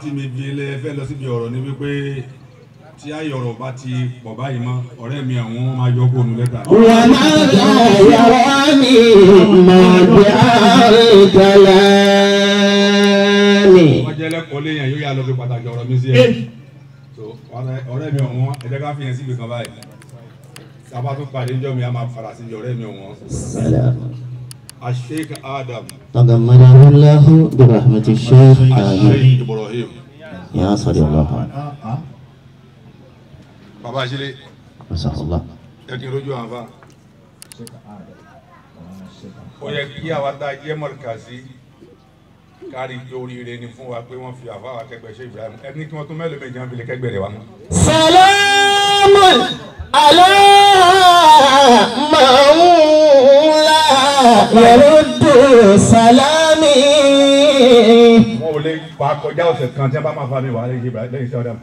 tí mi fi lè fẹ́ lọ síbi ọ̀rọ̀ ni wípé tí ayọ̀rọ̀ bá ti pọ̀ báyìí mọ́ ọ̀rẹ́ mi àwọn máa yọ kó nu lẹ́tà. wà á máa yàrá ní mọ̀ọ́dé àríkàlẹ́. wọ́n jẹ́ lẹ́kọ̀ọ́ léyìn yóò yà lọ fi pàtàkì ọ̀rọ̀ mi sí ẹ̀. ọ̀rẹ́ mi ọ̀wọ́n ẹ jẹ́ ká fi yẹn síbi kan báyìí. sábà tún pàdé ńjọ́ mi a máa fara sí ọ̀rẹ́ mi ọ̀wọ́n. Sheikh Adam. تغمده الله برحمة الشيخ Sheikh Ibrahim. يا صلى الله Baba Ajile. مساء الله. Ẹ kí n rojú àǹfà. Ó yẹ kí àwa tá a jẹ́ mọ̀lùkàsí kárí pé oríire ni fún wa pé wọ́n fi àfáà akẹgbẹ́ Sheikh Ibrahim ẹni kí wọ́n tún mẹ́lòó méjì wọn fi lè kẹgbẹ́ rẹ̀ wá. Salamu ala maula yaruddu salami. Wọ́n ò lè pa kọjá ọ̀sẹ̀ kan tí wọ́n bá máa fa mi wà lẹ́yìn Ibrahim lẹ́yìn sí ọ̀dà.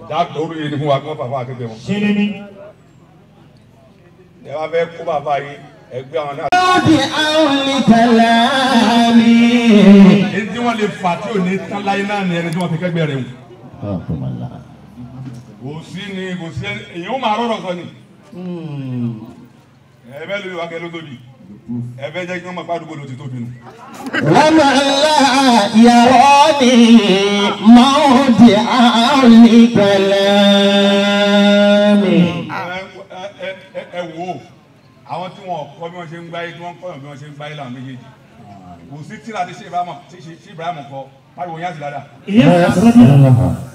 Dáàbò oríire ni fún wa kí wọ́n fa àfáà akẹgbẹ́ wọn. Ẹ wá fẹ́ kó bàbá yìí ẹgbẹ́ àwọn náà. Bí àwọn kalami. Èyí tí wọ́n lè fà tí ò ní tán láyé náà ni ẹni tí wọ́n fi kẹgbẹ́ rẹ̀ wù. Kò sí èyí ó máa rọrọ̀ sọ ni. Ẹ bẹ́ẹ̀ lórí wákẹ́ ló tóbi. Ẹ bẹ́ẹ̀ jẹ́ kí wọ́n máa pàdúgbò ló ti tóbi nù. Wàmà yàrá ni mọ́ọ̀dì àwọn kalami. Ẹ wò ó àwọn tí wọn kọ́ bí wọ́n ṣe ń gbáyé tí wọ́n kọ́ bí wọ́n ṣe ń gbáyé làwọn méjèèjì kò sí tí láti ṣe Ibrahim kọ pariwo yá sí dáadáa.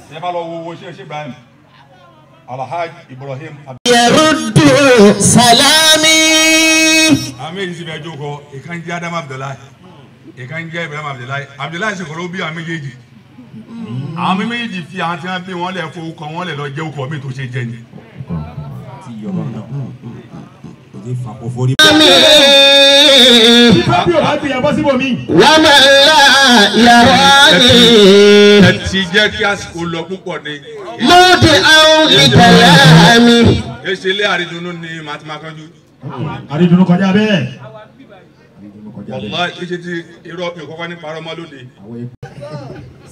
Ṣé bá lọ wo ṣe Ibrahim Alhaja Ibrahim. Yaruddu salami. Àmì èyí sì fẹ́ jókòó ìkan jẹ́ Adam Abdullahi ìkan jẹ́ Ibrahim Abdullahi ṣe kọ́ ló bí àwọn méjèèjì. Àwọn méjèèjì fi àwọn tí wọ́n bí wọ́n lẹ̀ fowó kọ́ wọ́n lẹ̀ lọ jẹ́ òkọ̀ mi tó ṣe jẹ́ ni. Ẹ ti jẹ́ kí àsìkò lọ púpọ̀ ni. Mọ́ọ̀dì àwọn kalami. Èsì ilé Aridunu ni màá ti máa kánjú. Aridunu kọjá bẹ́ẹ̀. Wallahi ìṣe ti irọ́ mi kọ́kọ́ ní parọ́ mọ́ lóde.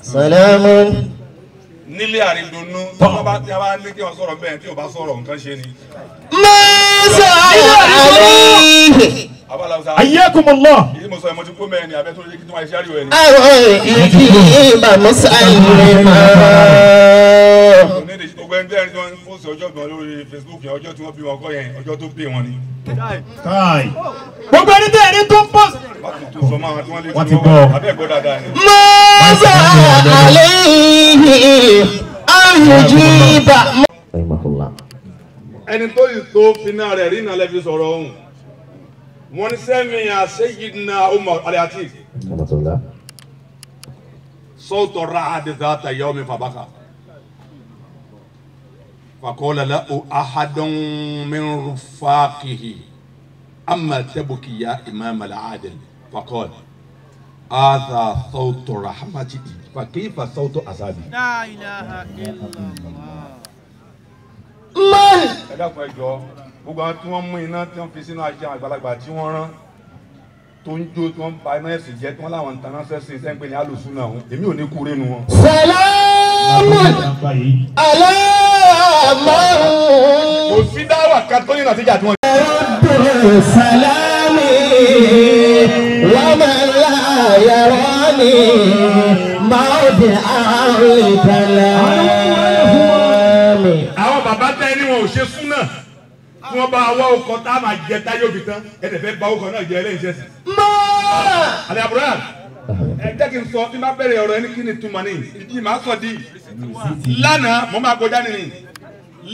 Salamu. Nílé Aridunu tí wọ́n bá ní kí wọ́n sọ̀rọ̀ bẹ́ẹ̀ tí ò bá sọ̀rọ̀ nǹkan ṣe ni. Mọ́ọ̀sà alayhi. Ayyakumullah. Èyí mo sọ ẹ̀ mo ti kó mẹ́rin ni abẹ́ tó yẹ kí tí wọ́n ṣe àríwọ̀ ẹ̀ ni. Àwọn ìkìlìbà Mùsàlùmá. Gbogbo ẹni tẹ́rin tí wọ́n ń pòsì ọjọ́ gan lórí Facebook yẹn ọjọ́ tí wọ́n bí wọn kọ́ yẹn ọjọ́ tó pè wọn ni. Káì. Gbogbo ẹni tẹ́rin tó ń pòsì. Wọ́n ti gbọ́. Abẹ́ẹ̀gbọ́ dáadáa ni. Mọ́ọ̀sà alayhi. Ayujiba. Ẹni tó yìí tó finá rẹ̀ rí náà lẹ́fi sọ̀rọ̀ ọ̀hún. Wọ́n ní sẹ́mi Sayyidina Umar Al-Ati. Sawtu ra'ad dhata yawmin fabaka. فقال له أحد من رفاقه أما تبكي يا إمام العادل فقال هذا صوت رحمتي فكيف صوت عذابي. لا إله إلا الله. ẹ dákun ẹ jọ̀ọ́ gbogbo àwọn tí wọ́n mú iná tí wọ́n fi sínú ajá àgbàlagbà tí wọ́n rán tó ń jó tí wọ́n ba iná ẹ̀sìn jẹ́ tí wọ́n láwọn ń taná sẹ́sìn sẹ́ńpẹ́ ní alùsùn náà èmi ò ní kú rénu wọn. Salamu alayhi. Kò sí dáwà kan tó ní nàtíjà tí wọ́n. Salami wa man la yarani mawdi al-kalami. Àwọn bàbá tẹ́ ní wọn ò ṣe súnà tí wọ́n bá wá ọkọ̀ tá a máa jẹ táyé òbí tán ẹ̀dẹ̀ fẹ́ bá ọkọ̀ náà jẹ ẹlẹ́yìn ṣẹ́sì. Àlẹ́ àbúrò ẹ jẹ́ kí n sọ bí má bẹ̀rẹ̀ ọ̀rọ̀ ẹni kí ni túmọ̀ ní ìdí màá sọ di lánàá mo máa kọjá nìyí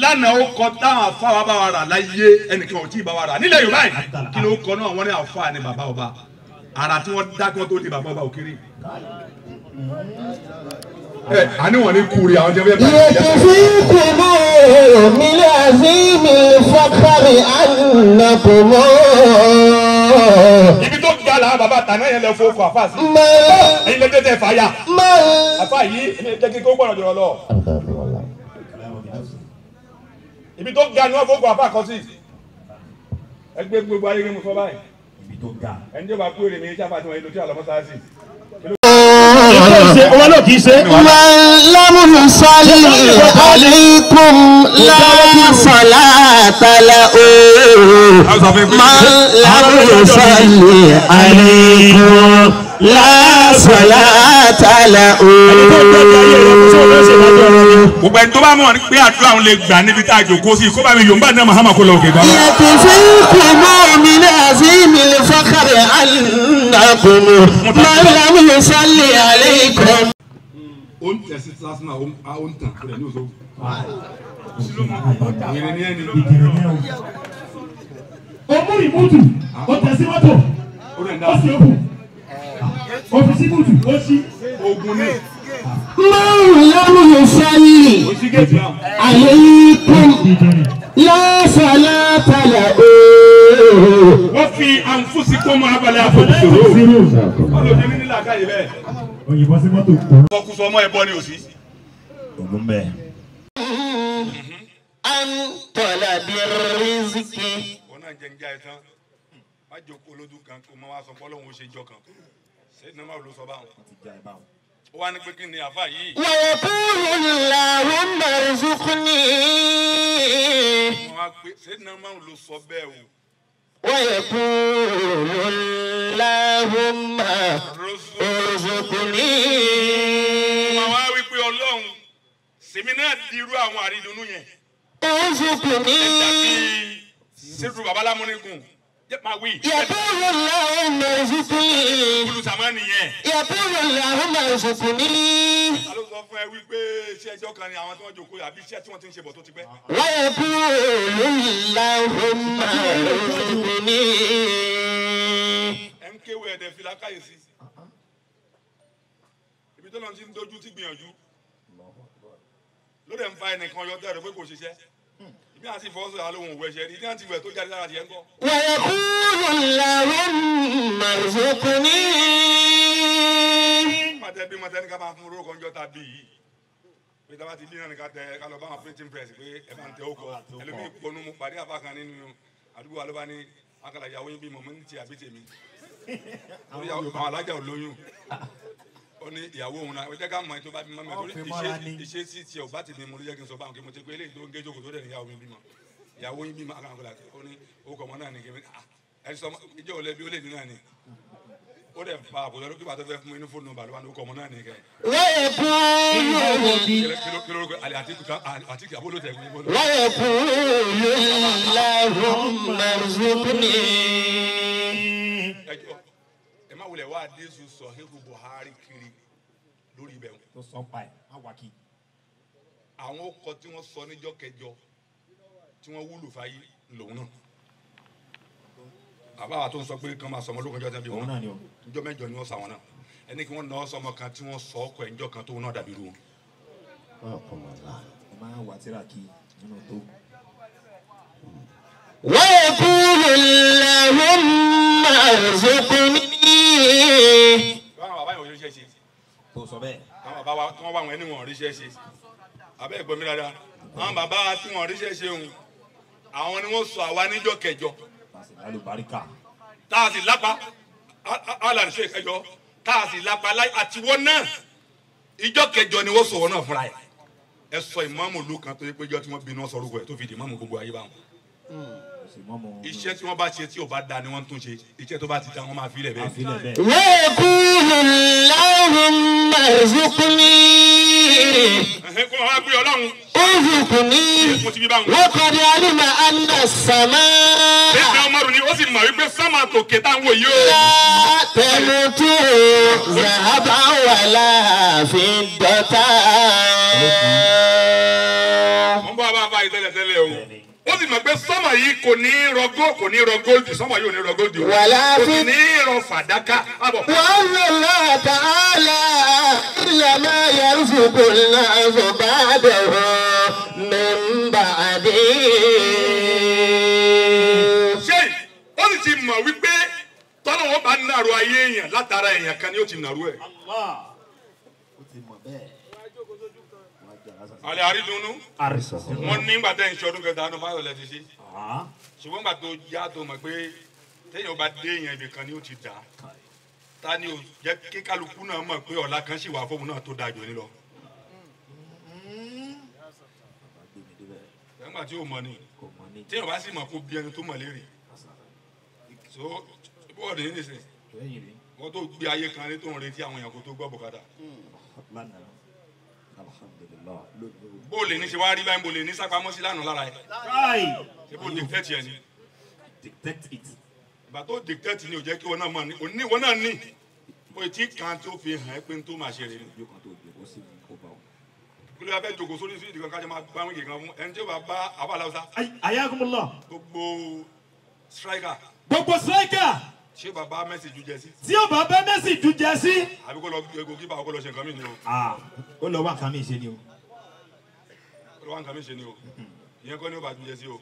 lánàá ó kọ táwọn afáwa bá wa rà láyé ẹnìkan ò tí ì bá wa rà nílẹ̀ Yorùbá yìí kí ló kọ náà wọ́n ní àfa ni bàbá ọba ara tí wọ́n dá kí wọ́n tó di bàbá ọba òkèrè. ẹ àní wọn ní kúri àwọn jẹ́ bẹ́ẹ̀ bá yẹ kí fi kùmọ̀ mílẹ̀ àzímì fọ́kàrí ànàkùmọ̀. ibi tó gbà làwọn bàbá tàná yẹn lọ fowó kọ àfa sí. ẹyin lè tètè fà yà àfa yìí jẹ́ kí kó gbọ́dọ̀ jọ̀rọ̀ lọ. ibi tó ga ni wọ́n fowó kọ àfa kọ sí. ẹgbẹ́ gbogbo ayé ni mo sọ báyìí. ibi tó ga ẹni tí ó bá kú èrè mi jáfa tí wọ́n yé lójú àlọ́ mọ́sáàsì. wọn ló kì í ṣe. Lámù sọ́lì alaykum la salata lahu. Lámù sọ́lì alaykum la salata lahu. Gbogbo ẹni tó bá mọ̀ pé àdúrà òun lè gbà níbi tá a jòkó sí kó bá mi Yorùbá náà Mahama kó lọ òkè gbà. يكفيكم من عظيم الفخر أنكم من لم يصلي عليكم. Ó ń tẹ̀sí plasma ó ń tàn rẹ̀ ní òṣòwò. Ìrìn ní ẹni. Omú ìmútu, ó tẹ̀sí mọ́tò, ó sì ó kù. Òfìsí mútu, ó ṣí. Ogun ní. من لم يصلي عليكم لا صلاة له. Wọ́n fi àǹfùsí kó máa balẹ̀ àfojúsòrò. Wọ́n lò ní nílà káyé bẹ́ẹ̀. Òyìnbó sí mọ́tò kù. Fọkùsọ ọmọ ẹ̀bọ ni òsì. Ògùn bẹ́ẹ̀. أن طلب الرزق. Wọ́n náà jẹ́ ń já ẹ tán. Má jókòó lójú kan kó máa wá sọ fọ́lọ́hún ó ṣe jọ kan. Ṣé ní máa ló sọ báwọn? Ó wá ní pé kí ni àfáà yìí? ويقول اللهم ارزقني. Wọ́n á pé ṣé ní máa ló sọ bẹ́ẹ̀ o? ويقول اللهم ارزقني. Wọ́n wá wí pé Ọlọ́run sèmi náà di irú àwọn àrídùnnú yẹn. ارزقني. Dàbí Sẹ́dù Babalámúnigun. Jẹ́ máa wí. يقول اللهم ارزقني. Olùsàmọ́ nìyẹn. يقول اللهم ارزقني. Ta ló sọ fún ẹ wípé iṣẹ́ ẹjọ́ kan ni àwọn tí wọ́n jókòó àbí iṣẹ́ tí wọ́n ti ń ṣe bọ̀ tó ti pẹ́? ويقول اللهم ارزقني. Ẹ ń kéwé ẹ̀dẹ̀ fìlà káyèsí. Ibi tó lọ́n ti ń dojú ti gbìyànjú. Lóde ń fa ẹnìkan yọ tẹ́rọ pé kò ṣiṣẹ́. Ibi àti ìfọwọ́sọ̀ àlóhùn òwò ẹ̀ṣẹ̀ rí ní àti ìwẹ̀ tó jáde lára tiẹ̀ ń kọ́. ويقول اللهم ارزقني. Màtẹ́ bí màtẹ́ ní ká máa fún orúkọ ọjọ́ ta bí yìí. Pé tá a bá ti dín náà ní ká tẹ ká lọ bá wọn printing press pé ẹ bá ń tẹ ókọ. Ẹlòmíì pọnú mu pàdé àbá kan nínú àdúgbò wa ló bá ní akàlà ìyàwó yín bí mọ̀mọ́ ní ti àbí tèmi. Àwọn alájà ò lóyún. Ó ní ìyàwó òun náà ó jẹ́ ká mọ̀ ẹ́ tó bá bí mọ́mọ́ torí ìṣesí tiẹ̀ ò bá ti mi mo ló jẹ́ kí n sọ báwọn kí mo ti pé eléyìí tó ń gé jókòó tó dẹ̀ ní ìyàwó mi bímọ. Ìyàwó yín bímọ akàlà ó ní orúkọ ọmọ náà ní kí ẹ sọ ìjọ ò lẹ́bi ó lè ní náà ni. Ó dẹ̀ fa àbòjọ lókè bàtọ́ fẹ́ fún mi ní fóònù nọ́mbà ló wà ní orúkọ ọmọ náà ní kẹ́. ويقول اللهم ارزقني. Ẹ má wulẹ̀ wá Adéṣu Sọ̀híhù Buhari kiri lórí ibẹ̀ wọn. Tó sọ pa ẹ̀, má wá kí. Àwọn ọkọ̀ tí wọ́n sọ níjọ́ kẹjọ tí wọ́n wúlò fáyé lòun náà. Àbáwá tó ń sọ pé kán máa sọmọ lókun ọjọ́ tẹ́bí wọn náà. Ìjọ mẹ́jọ ni wọ́n sà wọn náà. Ẹni kí wọ́n náà sọmọ kan tí wọ́n sọ ọkọ̀ ẹ̀ńjọ́ kan tóun náà dàbí irú wọn. Ẹ máa wà tíra kí nínú tó. ويقول اللهم ارزقني. Báwọn bàbá yẹn ò ríṣẹ́ ṣe. Tó sọ bẹ́ẹ̀. Àwọn bàbá wa tí wọ́n wá wọn ẹni wọn ò ríṣẹ́ ṣe. Àbẹ́ ìgbọ́ mi dáadáa. Àwọn bàbá wa tí wọ́n ríṣẹ́ ṣe òun. Àwọn ni wọ́n sọ àwa níjọ́ kẹjọ. Alùbáríkà. Tá a sì lápá. Alàní Sheikh kẹjọ. Tá a sì lápá láì àtiwọ́ náà. Ìjọ́ kẹjọ ni wọ́n sọ wọn náà fúnra ẹ̀. Ẹ sọ ìmáàmù ìlú kan tó yẹ pé ìjọ tí wọ́n bí náà sọ orúkọ ẹ̀ tó fi di ìmáàmù gbogbo ayé báwọn. Iṣẹ́ tí wọ́n bá ṣe tí ò bá da ni wọ́n tún ṣe. Iṣẹ́ tó bá ti da wọ́n máa fi ilẹ̀ bẹ́ẹ̀. ويقول اللهم ارزقني. Kó máa gbé Ọlọ́run. ارزقني. وقد علم أن السماء. Bẹ́ẹ̀ni Ọmọrù ni ó sì mọ̀ wípé sámà tòkè táwọn wò yìí o. لا تموت ذهبا ولا فضة. Wọ́n bá bá fa ìtẹ́lẹ̀tẹ́lẹ̀ o. Ó sì mọ̀ pé sọ́mà yìí kò ní rọ góòdì sọ́mà yìí ò ní rọ góòdì o. Kò sì ní rọ fàdákà. وأن الله تعالى إنما يرزق الناس بعده من بعده. Ṣé ó sì ti mọ̀ wípé tọ́lá wọn bá nàró ayé èèyàn látara èèyàn kan ni ó ti nàró ẹ̀. Alẹ́ Aridunu. Wọ́n ní gbàtẹ́ ìṣọdún kẹta ní fáyọ̀ lẹ́ti sí. Ah. ṣùgbọ́n gbà tó yá tó mọ̀ pé téèyàn bá dé èèyàn ibì kan ni ó ti dà ta ni o jẹ́ kí kálukú náà mọ̀ pé ọ̀la kan sì wà fóun náà tó dáa jù ní lọ. nígbà tí o mọ̀ ni tí yóò bá sì mọ̀ kó bí ẹni tó mọ̀ léèrè so bọ́ọ̀dù yìí nìsín wọ́n tó gbé ayé kan ní tó ń retí àwọn èèyàn kó tó gbọ́ bùkátà. bó lè ní ṣe wá rí báyìí bó lè ní sápamọ́ sí lánàá lára ẹ̀ ṣé bó dictate yẹn ni ìgbà tó dictate ni ò jẹ́ kí wọn náà mọ̀ ní òní wọn náà ní o tí kan tó fi hàn ẹ́ pé n tó máa ṣe rè ni. kí ló yà fẹ́ jòkó sórí fídíò kan kájọ máa bá wọn yìí kan fún ẹni tí ó bá bá abáláwùsá. ayakumullah. gbogbo striker. ṣé bàbá Messi ju jẹ sí. tí ó bá bá Messi ju jẹ sí. àbí kó lọ ego kí báwo kó lọ ṣe nǹkan mi ni o. ó lọ wá nǹkan mi ṣe ni o. ó lọ wá nǹkan mi ṣe ni o. ìyẹn kọ́ ni ó bá ju jẹ sí o.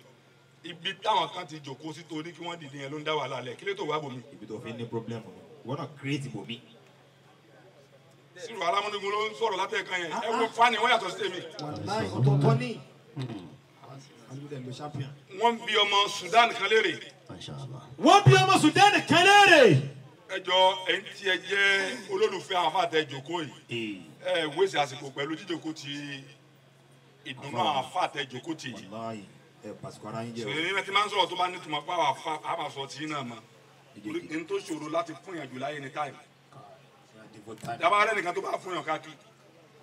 ibi táwọn kan ti jòkó sí torí kí wọ́n dìde yẹn ló ń dá wàhálà lẹ̀ kí ló tó wá bòmí. ibi tó fi ní pọ́blẹ́mù wọ́n náà kírètì bòmí. sírù alámúnigun ló ń sọ̀rọ̀ látẹ̀kan yẹn ẹ wo fani wọ́n yàtọ̀ sí tèmi. wọ́n bí ọmọ Sudan kan léèrè. ẹ jọ ẹ̀yin tí ẹ jẹ́ olólùfẹ́ àwọn afáàtẹ jòkó yìí ẹ wéṣẹ̀ àsìkò pẹ̀lú jíjòkó ti ìdùnnú àwọn afáàtẹ jòkó ti yìí. sọ̀rọ̀ ní ti máa ń sọ̀rọ̀ tó bá nítumọ̀ pé àwọn afá àmàsọ̀ tí náà mọ̀ ní tó ṣòro láti fún yàn jù láyé ní táìmù. dábàá rẹ̀ nìkan tó bá fún yàn káàkiri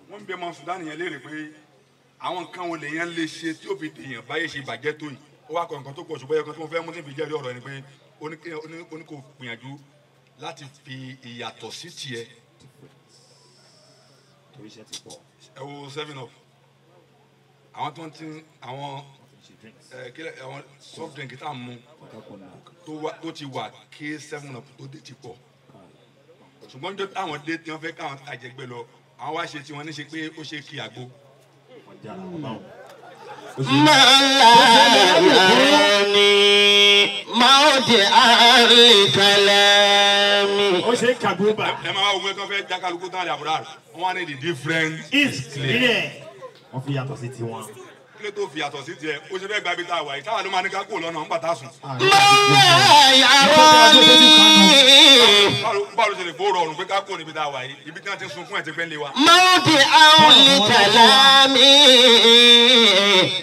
wọ́n ń bí ọmọ Sudan yẹn léèrè pé àwọn nǹkan wo lèèyàn lè ṣe tí ó fi dèèyàn báyé ṣe bàjẹ́ tó yìí ó wá kọ nǹkan tó pọ̀ ṣùgbọ́n ẹ̀kan tó fẹ́ mú tí fi jẹ́rìí ọ̀rọ̀ ẹni pé ó ní kò gbìyànjú láti fi ìyàtọ̀ sí tiẹ̀ ẹ wo 7up àwọn tó ń ti àwọn soft drink tá a mú tó ti wà kí 7up tó dé ti pọ̀ ṣùgbọ́n jọ́ táwọn dé tí wọ́n fẹ́ káwọn àjẹgbẹ́ lọ àwọn wá ṣe tí wọ́n ní ṣe pé ó ṣe kí àgbo. ó ṣe kàgbóbà. ẹ máa wọ ẹgbẹ́ kan fẹ́ jákàlùkù tán àlè àbúrò wọn wá ní the different is clear. wọ́n fi yàtọ̀ sí tiwọn. kí ló tó fi yàtọ̀ sí tiẹ̀ ó ṣe fẹ́ gba ibi tá a wà yìí táwa ló máa ní ká kó lọ́nà ń bàtà sùn. báwo ló ṣe lè fó rọrùn pé ká kó níbi tá a wà yìí ibi tí wọ́n ti sunkún ẹ̀ ti pẹ́ lé wa. mọ́ọ̀dì àwọn ìkàlámì.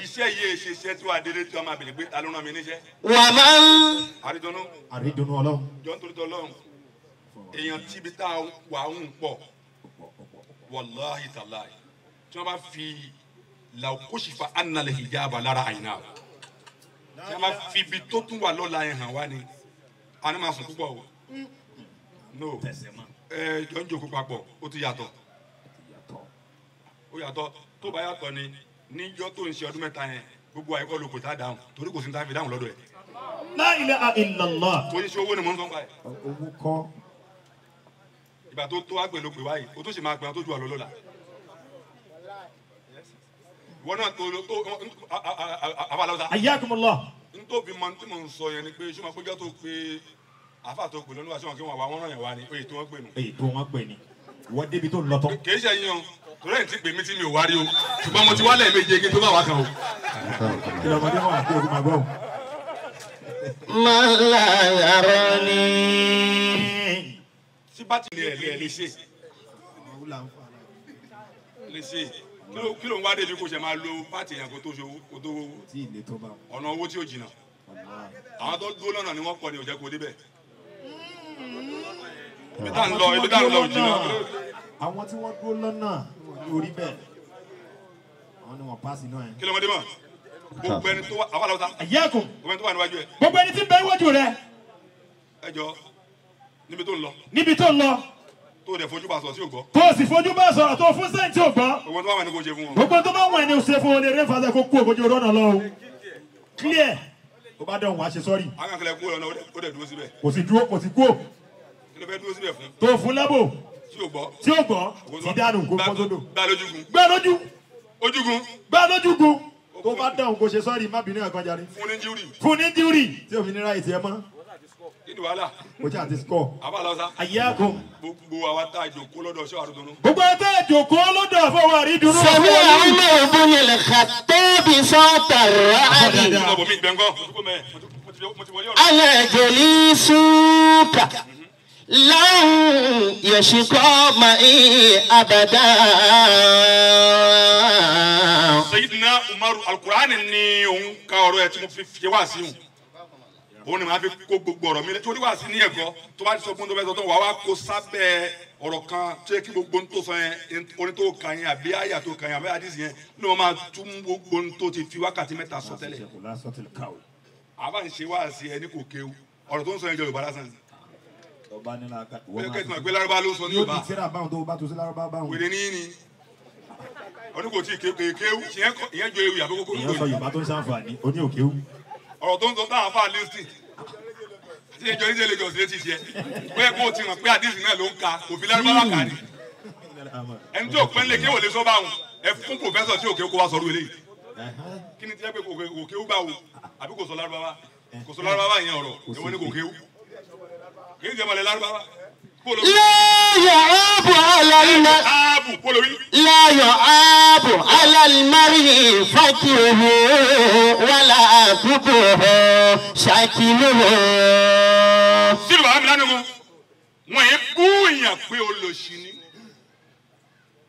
iṣẹ́ yìí ṣe iṣẹ́ tí wàá délé tí wọ́n máa bèrè pé ta ló rán mi níṣẹ́. wà á máa ń. àrídùnnú Ọlọ́run. jọ nítorí tó Ọlọ́run èèyàn tí ibi tá a wà ń pọ̀ wàláhì tàláhì tí wọ́n bá fi làkúṣìfà ànàlẹ̀ hijaba lára àyìnà tí wọ́n bá fi ibi tó tún wà lọ́la yẹn hàn wá ni a ní máa sùn púpọ̀ o no jọ ń jòkó papọ̀ ó ti yàtọ̀ ó yàtọ̀ tó bá yàtọ̀ ni níjọ́ tó ń ṣe ọdún mẹ́ta yẹn gbogbo àyíkọ́ ló kò tá dáhùn torí kò sí ní tá fi dáhùn lọ́dọ̀ ẹ̀. La ilaha illallah. kò ní ṣe owó ni mò ń sọ pa ẹ̀. owó kọ́. ìgbà tó tó àgbẹ̀ ló pè wáyé o tó sì máa gbẹ̀rún tó ju àlọ́ lọ́la. ìwọ náà tó abalawusa. ayakumullah. n tó fi mọ tí mò ń sọ yẹn ni pé sọ́mọ péjọ́ tó pé àfa tó pè lọ́nà àṣọ kí wọ́n wá wọ́n ràn yẹn wá ni èyí tó wọ́n pè nù. èyí tó wọ́n pè ní wọ́n débi tó lọ tán. kì í ṣe yín o torí ẹ̀ ti pè mí tí mi ò wá rí o ṣùgbọ́n mo ti wá lẹ́ẹ̀mejì kí n tó bá wá kan o. kí lọ́mọdé wọn àti ogun máa gbọ́ o. mọ́lá yàrá ni. tí bá ti lè ṣe kí ló ń wá débi kó ṣe máa lo pàtì yẹn kó tó ọ̀nà owó tí ó jìnnà àwọn tó dúró lọ́nà ni wọ́n pọ̀ ní òjẹ́ kó débẹ̀ ibi tá ń lọ ò jìnnà. àwọn tí wọ́n dúró lọ́nà orí bẹ́ẹ̀ àwọn ni wọ́n pàṣẹ náà yẹn. kí lọ́mọdé mọ̀ gbogbo ẹni tó wà àbálọ́ta ẹ̀yẹ́kùn gbogbo ẹni tó wà níwájú ẹ̀. gbogbo ẹni tí ń bẹ níwájú rẹ. ẹ jọ níbi tó ń lọ. níbi tó ń lọ. tó dẹ̀ fojú bá sọ̀rọ̀ sí ògbọ́. tó o sì fojú bá sọ̀rọ̀ tó o fún sẹ́yìn tí o gbọ́. gbogbo tó bá wà ní kò ṣe fún wọn. gbogbo tó bá wà ní o ṣe fún wọn ni eré fàṣẹ kó kú òkòjò rọ́nà lọ o. clear. o bá dán wàá ṣe sọ́ọ̀rì. àwọn akẹ́lẹ́ kú lọ́nà ó dẹ̀ dúró síbẹ̀. kò sì dúró kò sì kú. kí ló fẹ́ dúró síbẹ̀ fún. tó o fún lábò. tí o gbọ́. tí o gbọ́ ti dànù kó kó tó dò. gbá lójúgun. gbá lójú. ojúgun. gbá lójúgun. tó bá dán kó ṣe sọ́ọ̀rì má bínú ẹ̀kan jáde. fún ní jíúrì. fún ní jíúrì. tí o fi ní ráyè tiẹ̀ mọ́. kí ni wàhálà. o ti àti score. àbálọ́sá. ayakum. gbogbo àwa tá a jòkó lọ́dọ̀ Sheikh Aridunu. gbogbo ẹ̀ tá a jòkó lọ́dọ̀ àfọwọ́ Aridunu. sami àwọn ibn al-Khattab Saatar ra'adi. ala jalisuka لن يشقى معي أبدا. Sayyidina Umar Al-Qur'an ni òun ka ọ̀rọ̀ ẹ̀ tí mo fi wá sí òun. Òun ni màá fi kó gbogbo ọ̀rọ̀ mi torí wá sí ní ẹ̀kọ́ tó bá ti sọ fún tó fẹ́ sọ tó wà wá kó sábẹ́ ọ̀rọ̀ kan tó yẹ kí gbogbo ń tó sọ yẹn orin tó kàn yẹn àbí àyà tó kàn yẹn àbí àdìsí yẹn ní wọ́n máa tún gbogbo ń tó ti fi wákàtí mẹ́ta sọ tẹ́lẹ̀. Àbá ń ṣe wá sí ẹni kò kéwu ọ̀rọ̀ tó ń sọ yẹn jẹ́ Yorùbá lásán. Ọba ní la ka. Wọ́n kẹ́ tí mo gbé Lárúbá ló sọ ní Yorùbá. Yóò di tíra báwọn tó bá tó sí Lárúbá báwọn. Wèrè ní ọdún kò tí ì kéwu ìyẹn jọ ewu yàtọ̀ kókó. Ìyẹn sọ Yorùbá tó ń ṣàǹfààní oní òkèwú. Ọ̀rọ̀ tó ń sọ táwọn afá lísìn tí ìjọ ní ìjẹ́lẹ̀ jọ̀sí létí tiẹ̀ bóyá kó o ti mọ̀ pé àdìsí náà ló ń ka òfin Lárúbáwá kà ní. Ẹni tí òpin lè kéwò lè sọ báwọn ẹ fún pòfẹ́sọ̀ tí òkè kó wa sọ̀rọ̀ eléyìí. Kí ni tí ẹ pé kò kéwú báwo àbí kò sọ Lárúbáwá yẹn ọ̀rọ̀ èwo ni kò kéwú kì í ṣe mọ̀lẹ́ Lárúbáwá. لا يعاب على المرء فكره ولا كبه شكله. Sílùú àmì lánàá wọn yẹn búyàn pé olóṣì ni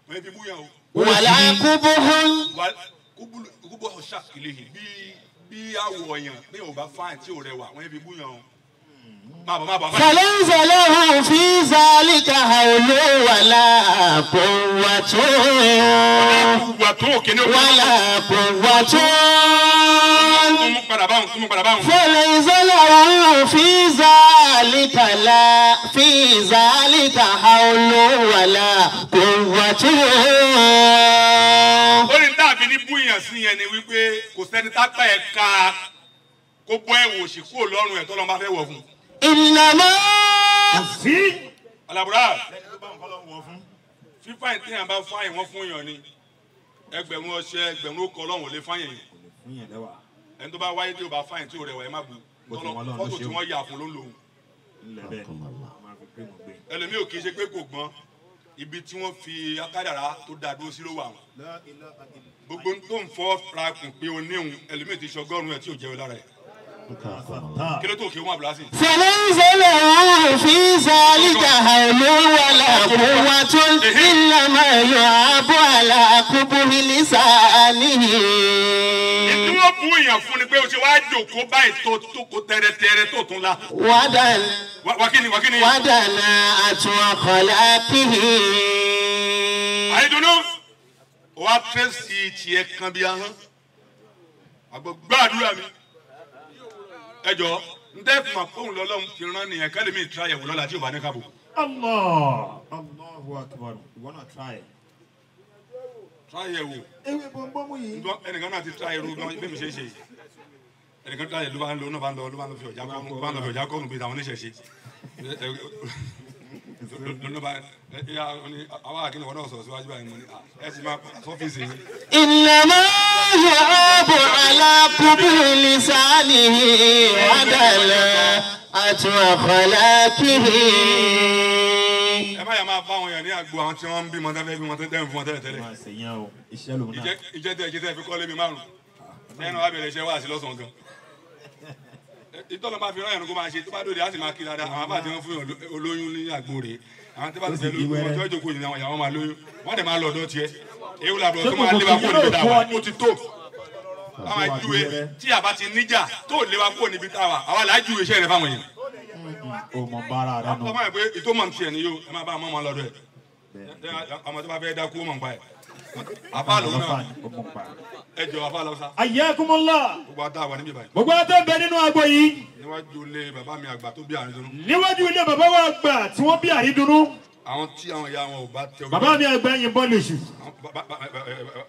wọn yẹn fi búyàn o. ولا كبه. kúbọ̀ ṣàkìlẹ̀ yìí bí àwọ̀ yàn bí ò bá fáìn tí ò rẹwà wọn yẹn fi búyàn o. فليس له في ذلك حول ولا قوة. ولا قوة. فليس له في ذلك حول ولا قوة. Orí dàbí ní búyàn sí yẹn ni wípé kò sẹ́ni tá gbà ẹ̀ ká kó bọ́ ẹ̀wò òsì kúrò lọ́rùn ẹ̀ tọ́lọ́ bá fẹ́ wọ̀ fún. إنما Alabura fífa ìtẹ̀yàn bá fáyìn wọ́n fún yàn ni ẹgbẹ̀rún ọṣẹ ẹgbẹ̀rún ọkọ̀ ọlọ́run ò lè fáyìn yìí ẹni tó bá wáyé tí ó bá fáyìn tí ò rẹwà ẹ má bu fọ́tò tí wọ́n yà fún ló ń lò ó. Ẹlòmíì ò kì í ṣe pé kò gbọ́n ibi tí wọ́n fi akádàrá tó dáa dúró sí ló wà wọn gbogbo tó ń fọ́ rakùn pé o níhun ẹlòmíì ti ṣọgọ́rùn-ún ẹ̀ tí ò jẹ́ lára ẹ̀. Kí ló tó kí wọ́n àbúrásì. فليس له في ذلك حول ولا قوة إنما يعاب على قبه لسانه. Ìdí wọ́n bú èèyàn fún ni pé o ṣe wá jòkó báyìí tó kó tẹ́rẹ́tẹ́rẹ́ tó tún la. ودنا أخلاقه. Àìdùnnú wàá tẹ́sí tiẹ̀ kan bí ahọ́n àgbọ̀ gbàdúrà mi. Ẹ jọ n tẹ́ fún ma fóun lọ́lọ́run fi rán nìyẹn kẹ́lẹ́ mi tra yẹ̀wò lọ́la tí o bá ní kábò. Allahu akbar. You wanna try? Tra yẹ̀wò. Ewé bọ́m̀bọ́mù yìí. Ẹnìkan náà ti tra yẹ̀rù gan bí mi ṣe é ṣe yìí. Ẹnìkan tra yẹ̀rù ló bá ń lọ fi ọjà kọ́ọ̀nù bí àwọn oníṣẹ̀ṣe. Àwọn àkínní wọn náà sọ̀rọ̀ síwájú báyìí mo ní ẹ sì máa sọ́fíìsì yìí. إنما يعاب على قبه لسانه ودلعة أخلاقه. Ẹ má yà máa bá àwọn èèyàn ní àgbo àwọn tí wọ́n ń bímọ tẹ́lẹ̀ bí wọ́n tẹ́lẹ̀ fún wọn tẹ́lẹ̀. Ìjẹ́ tẹ́ fi kọ́lé mi márùn-ún. Ẹnu wa bẹ̀rẹ̀ iṣẹ́ wá sí lọ́sàn-án gan. Ìtọ́lọ́ máa fi rán ẹ̀rù kó máa ṣe tó bá dòde á sì máa kí dáadáa. Àwọn àbá tí wọ́n fún olóyún ní àgbo rèé. Àwọn tí wọ́n ti fẹ́ lóyún ọjọ́ ìjókòó yìí ni àwọn ìyàwó máa lóyún. Wọ́n dẹ̀ máa lọ ọ̀dọ́ tiẹ̀. Èyí wúlò àbúrò tó máa lé wa kúrò níbi táwa. Ó ti tó. Àwọn àjúwe tí a bá ti níjà tó lé wa kúrò níbi táwa. Àwa là á júwe iṣẹ́ rẹ̀ fáwọn èèyàn. O mọ bára rẹ nù. Ọmọ yẹn pé ìtòmọ̀ ti ẹ̀ ní yóò ẹ máa bá ọmọ ọmọ lọ́dọ̀ ẹ̀. Ọmọ tó bá fẹ́ dákú ó mọ̀ nípa ẹ̀. Àfa lòun náà. Ẹ jọ àfa lọ sá. Ayyakumullah. Gbogbo àtà wà níbí báyìí. Gbogbo àtà bẹ nínú agbo yìí. Níwájú ilé bàbá mi àgbà tó bí Àrídùnnú. Níwájú ilé bàbá wa àgbà tí wọ́n bí Àrídùnnú. Àwọn tí àwọn ìyá wọn ò bá tẹ ojú. Bàbá mi àgbà yìí bọ́ lèṣù.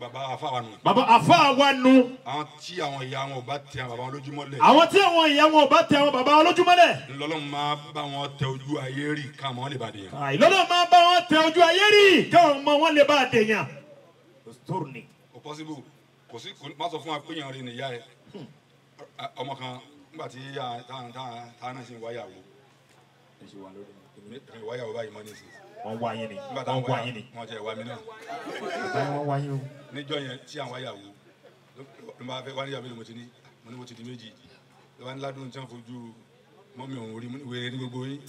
Bàbá àfa wa nù. Bàbá àfa wa nù. Àwọn tí àwọn ìyá wọn ò bá tẹ àwọn bàbá wọn lójúmọ́lẹ̀. Àwọn tí àwọn ìyá wọn ò bá tẹ àwọn bàbá wọn lójúmọ́lẹ̀. Ńlọ́lọ́run máa bá wọn tẹ ojú ayé rí káwọn lè bá dé yàn. Àìlọ́lọ́ máa bá wọn tẹ ojú ayé rí káwọn ọmọ wọn lè bá dèèyàn. Kò possible kò sí má sọ fún wa pé yàn rí nìyá ẹ. Ọmọ kan nígbà tí táwọn náà ṣe wáyàwó. Wáyàwó báyìí mọ́ ní ìsìn. Wọ́n wá yín ni. Wọ́n wá yín ni. Wọ́n jẹ́ ìwà mi náà. Wọ́n wá yín o. Níjọ́ yẹn tí àwọn wáyàwó ló máa fẹ́ wá níyàwó mo ti ní mo ti di méjì ló wá ní ládùn tí wọ́n fojú mọ́ mi ò rí wèrè ní gbogbo yín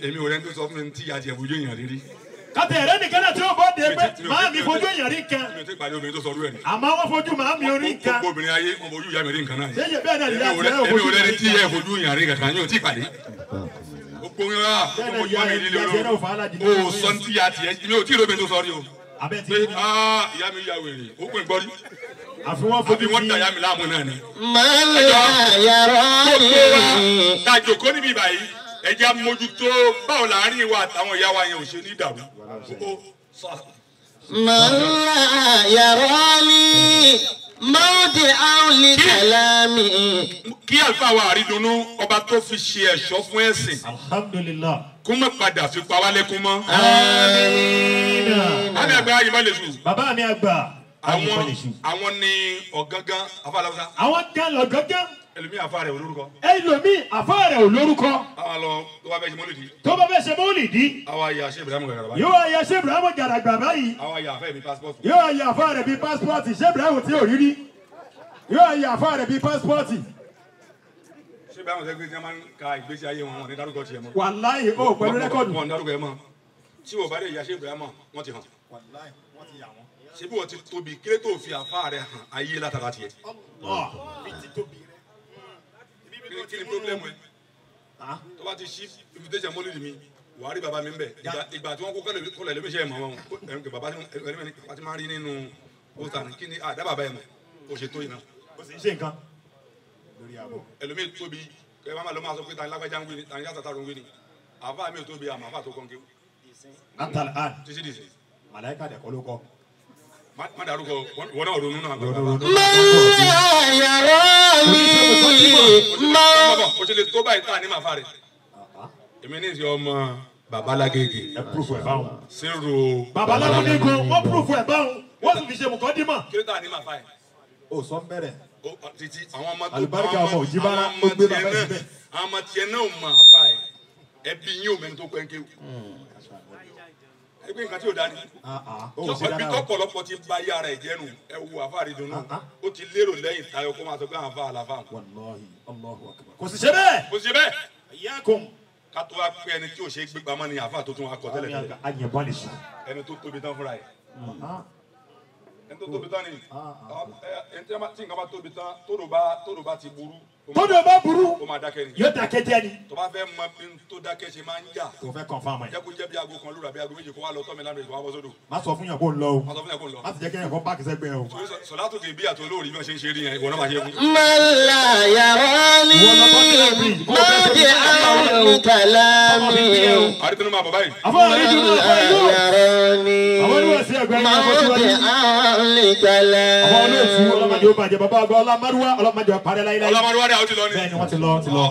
èmi ò rẹ́ tó sọ fún mi tí ìyá tiẹ̀ fojú èèyàn rírí. kàtẹ́ ẹ̀rẹ́ nìkan náà tí ó bọ́ de pé màá mi fojú èèyàn rí kan. mi ò tí ì pàdé obìnrin tó sọ ọdún ẹ̀ ní. àmọ́ wọ́n fojú màá mi orí kan. gbogbo obìnrin ayé wọn fojú ìyá mi rí nǹkan náà. ṣé bẹ́ẹ̀ náà ìyá tiẹ̀ èmi ò rẹ́ni tí ẹ̀ fojú èèyàn rí kankan yóò tí ì pàdé. gbogbo yín wá gbogbo ìyá mi líle olóró o sọ ní tí ìyá tiẹ̀ mi ò tí ì lóbi tó sọ rí o. pé ìyá mi ya wèrè ó pè gbọ́rí. àfi wọ́n dà ìyá mi láàmú náà ni. mọ́lá yàrá ni. tàjòkó níbi ìbàyí ẹja mójútó báwo láàrin ìwà àtàwọn ìyá wa yẹn ò ṣe ní ìdàrú. mọ́lá yàrá ni mọ́ọ̀dì àwòlí kàlámì. kí Alfa wa Aridunu ọba tó fi ṣe ẹ̀ṣọ́ fún ẹ̀sìn. alhamdulillah. kó má padà fi pa wá lẹ́kún mọ́. amiina. àmì àgbà ayé má lè sùn. bàbá mi àgbà. àwọn ni ọ̀gángan afáàlàwùsá. àwọn kan lọ gángan. ẹlòmíì àfa rẹ̀ ò lórúkọ. ẹlòmíì àfa rẹ̀ ò lórúkọ. àwọn lọ tó bá fẹ́ ṣe mọ́lìdì. tó bá fẹ́ ṣe mọ́lìdì. àwọn ayé àṣẹ Ibrahim gàràgbà báyìí. yóò ayé ṣe Ibrahim gàràgbà báyìí. àwọn ayé àfẹ́ mi pásítọ̀tì. yóò ayé àfa rẹ̀ bíi pásítọ̀tì ṣé Ibrahim tí ò rí rí. yóò ayé àfa rẹ̀ bíi pásítọ̀tì. ṣé Ibrahim ṣe pé tí wọ́n máa ń ka ìgbésí ayé wọn ní dárúkọ tiẹ̀ mọ́. wàláyé ó pẹ̀lú rẹ́kọ̀dù. wọn dárúkọ ẹ mọ́ tí wọ́n bá dé ìyá ṣe Ibrahim wọ́n ti hàn. ṣé bí wọ́n ti tóbi kílé tó fi àfa rẹ̀ hàn ayé látara tiẹ̀. kí ni pírọ́blẹ́mù ẹ tó bá ti ṣí invitation mọ́lìdì mi wà á rí bàbá mi ń bẹ̀ ìgbà tí wọ́n kó kọ́lẹ̀ lómi iṣẹ́ ẹ̀ mọ́ wọn bàbá ti máa rí nínú pósítà ní kí ni àdá bàbá ẹ̀ mọ̀ ó ṣe tó yìí náà. ó sì ń ṣe nǹkan. ẹlòmíì tóbi ẹ máa lọ máa sọ pé tani lágbájá ń wí ni tani Saatar ń wí ni àbá mi ò tóbi àmọ́ àbá tó kọ́ ń kéwù. títí dìsí. màláìka dẹ̀ kọ́ ló kọ́. má dárúkọ wọn náà ronú náà. mọ́lá yàrá ni. o ṣe lè tó báyìí tá a ní màá fà rẹ̀. èmi ní ìṣe ọmọ babalágége. ẹ púrúfù ẹ̀ báwọn. sírò. babalágége wọ́n púrúfù ẹ̀ báwọn wọ́n sì fi ṣe mùkọ́dímọ̀. kí ló tà ní màá fà yẹn. o sọ ń bẹ̀rẹ̀. títí àwọn ọmọ tó alùbáríkà ọmọ òjìbára ó gbé bàbá ẹ̀ síbẹ̀. àwọn ọmọ tiẹ̀ náà máa fà yẹn ẹbí yín ò mẹ́ni tó pẹ́ ń kéwù. ẹgbẹ́ nǹkan tí ò dání. ọbí tó pọ̀lọpọ̀ ti ba iye ara ẹ̀ jẹ́nu ẹ wo Alfa Aridunu ó ti lérò lẹ́yìn tayọ kó máa sọ pé àwọn àlàfà. kò sì ṣe bẹ́ẹ̀. kò sì ṣe bẹ́ẹ̀. ìyáàkùn. ká tó wá pé ẹni tí ò ṣe é gbé pamọ́ ni àfa tó tún wá kọ tẹ́lẹ̀ tẹ́lẹ̀. ayẹ̀bọ́n lè sùn. ẹni tó tóbi tán fúnra ẹ̀. ẹni tó tóbi tán ni ẹni tí nǹkan bá tóbi tán tódò bá ti burú. tódò bá burú. ó máa dákẹ́ ni. yóò dákẹ́ jẹ́ ni. tó bá fẹ́ mọ bí tó dákẹ́ ṣe máa ń jà. tó fẹ́ confirm ẹ̀. jẹ́ kó jẹ́ bí aago kan lóra bí aago méjì kó wá lọ tọ́ mi lánàá ìkó wá bọ́ sódò. má sọ fún yàn kó ń lọ o. má sọ fún yàn kó ń lọ. má ti jẹ́ kẹ́yìn kan páàkì sẹ́gbẹ́ o. sọlá tó kì í bí àtò olóòrí bí wọ́n ṣe ń ṣe rí yẹn ìwọ náà máa ṣe fún. mọ́lá yàrá ni. mọ́ọ̀dì àwòlí kàlámì. Aridunu máa bọ̀ báyìí. Alfa Aridunu yàrá ni. mọ́ọ̀dì àwòlí kàlámì. àwọn olóòtú ọlọ́mọdé ó bàjẹ́ bàbá àgbà ọlámárúwá ọlọ́mọdé ó parẹ́ láyé láyé. ọlọ́mọdé rẹ̀ ó ti lọ ni. bẹ́ẹ̀ni wọ́n ti lọ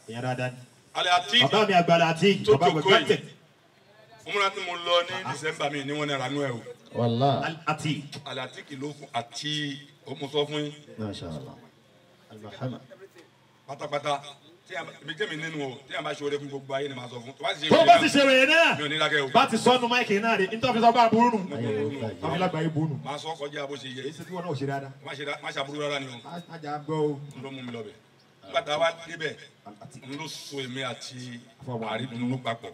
ìyẹn dáadáa ni. alẹ́ àti bàbá mi àgbàlá àti bàbá àgbà gbàtẹ̀. múra tí mo lọ ní December mi ni wọ́n ní ranú ẹ̀ o. wàllá. àti. alẹ́ àti kìló fún àti mo sọ fún yín. masha Allah. alhamdulilah. pátápátá mi jẹ́ mi nínú o tí a bá ṣe oore fún gbogbo ayé ni màá sọ fún. tó bá ti ṣe wèrè náà mi ò ní lákẹ́ o. bá ti sọnù máìkì náà rí nítorí sọ bá burú nù. àwọn ìlàgbà yìí burú nù. màá sọ kọjá bó ṣe yẹ. èyí tí wọn náà ò ṣe dáadáa. má ṣàbúrú rárá ni o. má jà gbọ́ o. n ló mú mi lọ bẹ̀. nígbà tá a wá débẹ̀ n ló so èmi àti Aridunu papọ̀.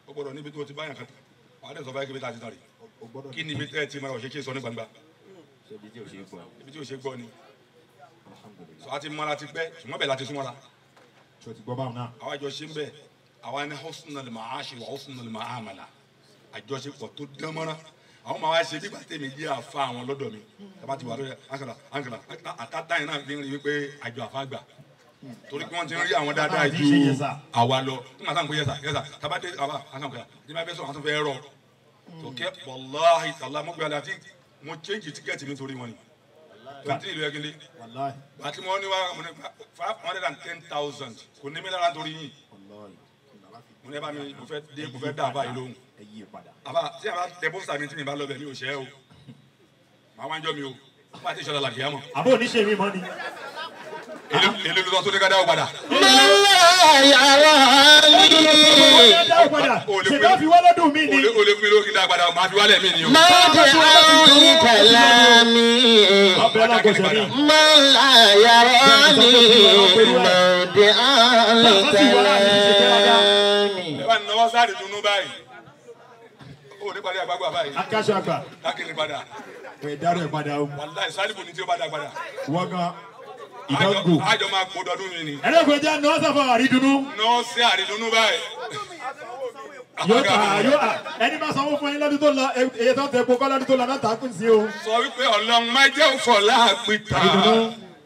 ó gbọ́dọ̀ níbi tó ti báyàn kan wà á dẹ̀ sọ fún ẹgbẹ́ tá a ti tán rí. kí ni ibi tẹ́ ẹ ti mara ọ̀ṣẹ́ kí n sọ ní gbangba. ibi tí ò ṣe gbọ́ ni. sọ a ti mara ti pẹ́ ṣùgbọ́n bẹ́ẹ̀ la ti súnmọ́ra. àwa àjọ ṣe ń bẹ̀ àwa ní husnul ma'ashi wa husnul ma'amala àjọṣepọ̀ tó dán mọ́rán àwọn máa wá ṣe bí gbàtẹ́ mi jẹ́ àfa àwọn lọ́dọ̀ mi tàbá ti wà lórí àǹkàlà àtàtà yìí náà fi ń rí wípé àjọ àfa gbà torí pé wọ́n ti ń rí àwọn dáadáa ju àwa lọ nígbà táwọn kò yẹsà tàbá dé àbá àtàkùn ní bá fẹ́ sọ àwọn tó fẹ́ rọ tòkẹ́ wàláhì tàlá mọ́gbẹ́ àti mo change tíkẹ́ẹ̀tì nítorí wọn ni kàtí ìlú ẹgbẹ́ bàtí mo ní wá 510,000 kò ní mi lára nítorí yìí mo ní bá mi mo fẹ́ dá àbá yìí lóhùn àbá tí a bá tẹ bọ́sà mi tí mi bá lọ bẹ̀ mi ò ṣẹ́ o màá wá ń jọ mi o bá a ti ṣọlá làkìyà mọ̀. àbó oníṣe mi mọ́ ni. èlé ló tó ní ká dáwọ́ padà. mọ́lá yàrá ni. ṣe bá fi wálé dùn mí ni. o lè fún mi lókè dá padà máa fi wálé mi ni o. Mọ̀dé àní kàlámì. ọbẹ̀ alákòóso ni. Mọ̀lá yàrá ni mọ̀dé àní kàlámì. ẹ bá nọwọ́ sáré dunú báyìí. o ní padà àgbàgbà báyìí. akáṣọ àgbà. káàkiri padà. ẹ̀ dárò ẹ̀ padà o. wàláì sálíbù ni tí ó bá dá padà. wọ́n gan ìdánwò. àjọ máa kó dọdún mi ni. ẹlẹ́gbẹ̀ẹ́ jẹ́ nọ́ọ̀sì àfọ àrídùnnú. nọ́ọ̀sì àrídùnnú báyìí. yóò ta ẹni bá sanwó fún yín lọ́dún tó lọ èyí tó ń tẹ epo kọ́ lọ́dún tó lọ náà tààkùn sí o. sọ wípé ọlọ́run máa jẹ́ òfòlá àpìtà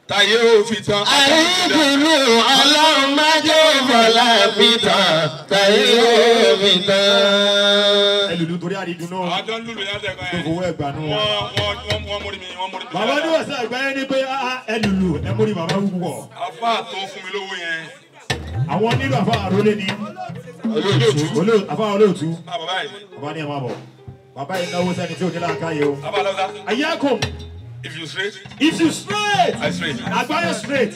táyé òfin tán. Àrídùnnú ọlọ́run má jẹ́ òfòlá àpìtàn táyé òfin tán. ẹlùlù torí àrídùnnú. àjọ ń lùlù yàtọ̀ ẹ̀kọ́ tó yẹn. fowó ẹgbàá nù. wọ́n mórí mi wọ́n mórí mi. bàbá ní wọ́n sẹ́ ẹgbẹ́ yẹn ni pé ẹlùlù ẹ mórí bàbá wúwọ̀. àfa tó fún mi lówó yẹn. àwọn nílò àfa àrólé ni. àfa olóòtú. bàbá yìí. bàbá ní ẹ máa bọ̀. bàbá yìí náwó sẹ́ni tí ò ní láàkáyé o. bàbá lọ́dà. ayákùn. if you straight. if you straight. I straight. àgbáyé straight.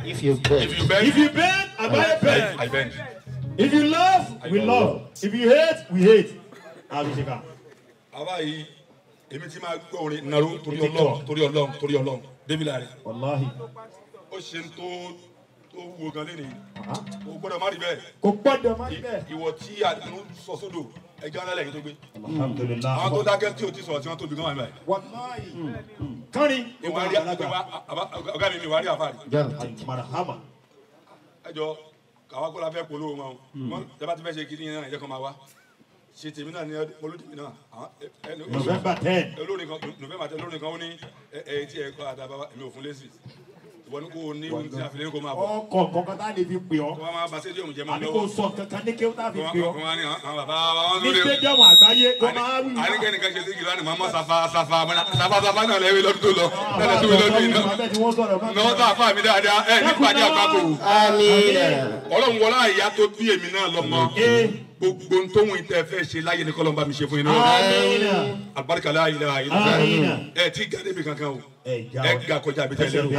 If you beg. if you bend. if you bend àgbáyé bend. I bend. if you love we love. if you hate we hate. àbíṣe ká. bàbá yìí èmi ti máa gbọ́ orin nàró torí ọlọ́run torí ọlọ́run torí ọlọ́run débìlà rẹ̀. wàláhì. ó ṣe ń tó wo gan lé ní. o gbọ́dọ̀ má rí bẹ́ẹ̀. kò gbọ́dọ̀ má rí bẹ́ẹ̀. ìwọ tí àdínú sọ sódò ẹja ńlá lẹ́yìn tó gbé. alhamdulilah. àwọn tó dákẹ́ tí o ti sọ̀rọ̀ tí wọ́n tóbi gan wà níbàyìí. wàláhì. kánni. ìwà rí ọ̀gá mi ìwà rí àfàrí. marahama. ẹ jọ kàwá kó la fẹ́ polówó wọn o tẹ́bá ti fẹ́ ṣe kiri yẹn náà ẹ jẹ́ kó máa wá ṣe tèmi náà ní olùdíje náà. November 10. olórin kan November 10 olórin kan ó ní ẹ tí ẹ kọ́ àdàbà mi ò fún lẹ́sì ìwọ ní kò ní ohun tí a fi lé kó máa bọ̀. ọkọ̀ kọ̀ọ̀kan tá a lè fi pè ọ́. kó máa ba stadium jẹ́ máa àbí lọ́wọ́. kò sọ kankan ní kéwọ́n tá a fi pè ọ́. kó máa ní àwọn bàbá wọn ní lórí. stadium àgbáyé kó máa wí. àníkẹ́ni kan ṣe sí kìlọ́ ni màmá safa náà lẹ́wí lọ́dún tó lọ lẹ́lẹ́ tó lọ́dún yìí náà. náà tó àfa mi dáadáa ẹ nípàdé àpapọ̀. ọlọ́run wọlé àyà tó bí èmi náà lọ́mọ gbogbo ntóhun ìtẹ́ fẹ́ ṣe láyé ní kọ́lọ́mbà mi ṣe fún yín náà. alibarika la ilaha illallah ẹ ti gàdé bi kankan o ẹ ga kọjá bi tẹ́lẹ̀ o.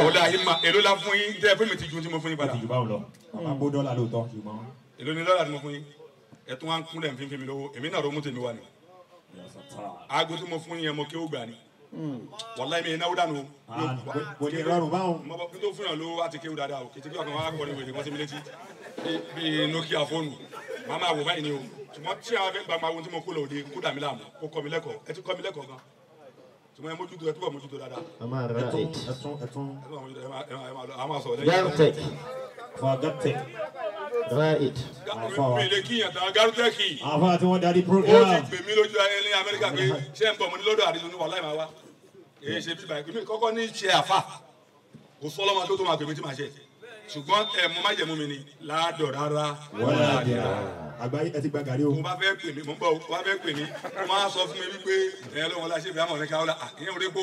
ọ̀la yìí ma èló la fún yín tẹ́ fún mi ti ju tí mo fún yín padà. bó dọ́là lóòótọ́ ṣùgbọ́n. èló ni dọ́là tí mo fún yín ẹ tún wá ń kún lẹ̀ ń fi mi lówó èmi náà romú tèmi wà ní. aago tí mo fún yín yẹn mo kí ó gbà ní. wàláyé mi náwó dànù. kò ní rọrùn báwọn. mo bọ kí n tó fún yàn lówó àti kéwù dáadáa o kìtìkì ọkàn wa kọ́ ni wèrè wọ́n ti mi létí bíi Nokia fóònù màá máa wò báyìí ni o ṣùgbọ́n tí àwọn afẹ́ gba máa wo tí mo kó lọ òde kó dà mí láàmú kó kọ́ mi lẹ́kọ̀ọ́ ẹ ti kọ́ mi lẹ́kọ̀ọ́ gan ṣùgbọ́n ẹ mójútó ẹ túbọ̀ mójútó dáadáa. a máa sọ̀rọ̀ lẹ́yìn. Garutech. Right. mi lè kíyàn tán Garutech. àfa tí wọ́n darí ó program. ti gbè mí lójú ayé ní Amẹ́ríkà pé ṣé ń bọ̀ mo ní lọ́dọ̀ àdìsún ní wàhálà ìmọ̀ wa èyí ṣe bíbá ìpínlẹ̀ kọ́kọ́ ní ṣe àfà kò sọ lọ́mọ tó máa pè mí tí màá ṣe ṣùgbọ́n mo má jẹ̀mú mi ni láàdọ̀ rárá wọ́n àdìrà. àgbáyé ẹ ti gba gàrí o. mo bá fẹ́ pè mí mo ń bọ̀ mo bá fẹ́ pè mí mo máa sọ fún mi wípé ẹ̀yẹ lọ́wọ́ la ṣe bí amọ̀ ní káwọ́ la ìyẹn ò dé kó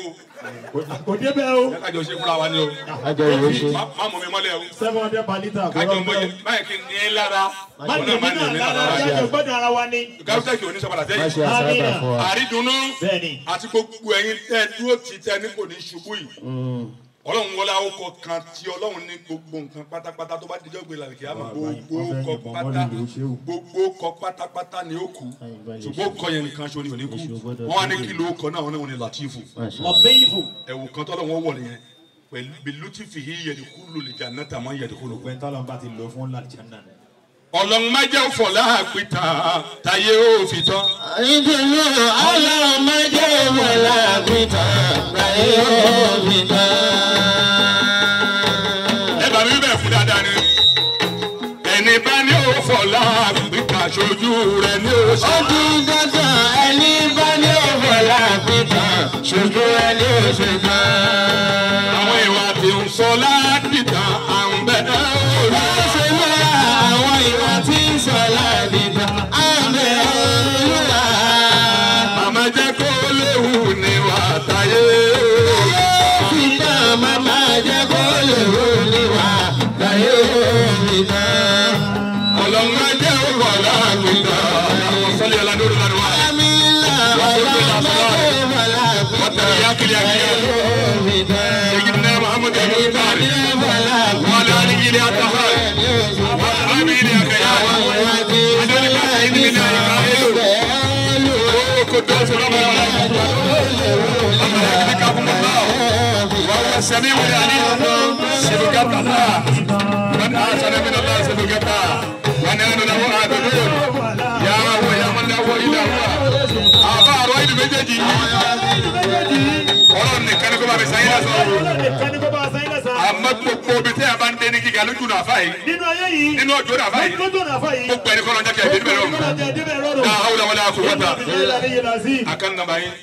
kò débẹ̀ o. ẹ kájọ ṣe fúnra wa ni o Àjọ ìwé ṣe. má mọ̀ mi mọ́lẹ̀ o 700 per litre. kájọ mọ̀ yẹ báyìí kí n ní ẹ lára má ní mi náà lára jáde gbọ́dọ̀ ara wa ni. Garutech ò ní sọ padà Má ṣe sẹ́yìn àṣàbà fún wa. àrídùnnú bẹ́ẹ̀ni. àti gbogbo ẹ̀yin tẹ́ dúró ti tẹ́ ní kò ní ṣubú yìí ọlọ́run wọlé àwọn ọkọ̀ kan tí ọlọ́run ní gbogbo nǹkan pátápátá tó bá dijọ́ gbé lálẹ́ kí á mọ̀ gbogbo kọ pátápátá ni ó kú ṣùgbọ́n kọ yẹn nìkan ṣo ni ò ní kú wọ́n á ní kí ló kọ náà wọ́n ní Latifu Latifu. ẹ̀wù kan tọ́lọ́ wọn wọ̀ nìyẹn pẹ̀lú bilutifi yìí yẹ̀dìkúlù lè jà náà tàmọ́ yẹ̀dìkúlù. gbẹ̀ntàn lọ́nba ti lò fún làjánà. ọlọ́run má jẹ́ fọlá àpìtà táyé ó fi tán. Àrídùnnú ọlọ́run má jẹ́ òfòlá àpìtàn táyé òfin tán. ẹ bá mi bẹ̀ fún dáadáa ni ẹni bá ní ó fọlá àpìtà ṣojú rẹ̀ ní ó ṣe. Ó di dandan ẹni bá ní òfòlá àpìtàn ṣojú ẹni ó ṣe tán. àwọn ìwà tí ń sọ ládìtà à ń bẹ ẹ ò rí. Ṣé máa àwọn ìwà tí ń sọ ládìtà àmì olúwa. màmá jẹ́ kó léwu ní wà táyé. Fìtá màmá jẹ́ kó lè wò níwà láyé òmìnira. ọlọ́run á jẹ́ òkò láàpìtà. àwọn sọ́lé aládùúrú lánàá wà. Àmì ńlá ọlọ́run má jẹ́ òfòlá wọ́n tẹ̀lé yá kiri àkíyà. òmìnira. سيدنا محمد بن طارق وعلى آله الأطهار وأصحابه الأخيار السميع العليم سبحان الله من أحسن من الله سبحانه ونحن له عابدون يا هو يا من لا هو إلا هو أبا رويد بجدي ọlọ́run nìkan ni kó bá mi sáyé lásán. àmọ́ gbogbo omi tí a bá ń dé ní gíga lójú náà fáyé. nínú ọjọ́ náà fáyé. gbogbo ẹni kọ́ ló ń jẹ́ kí ẹ dé níbẹ̀ lọ́rùn. náà hawla wala quwwata. a kan nàbà yín.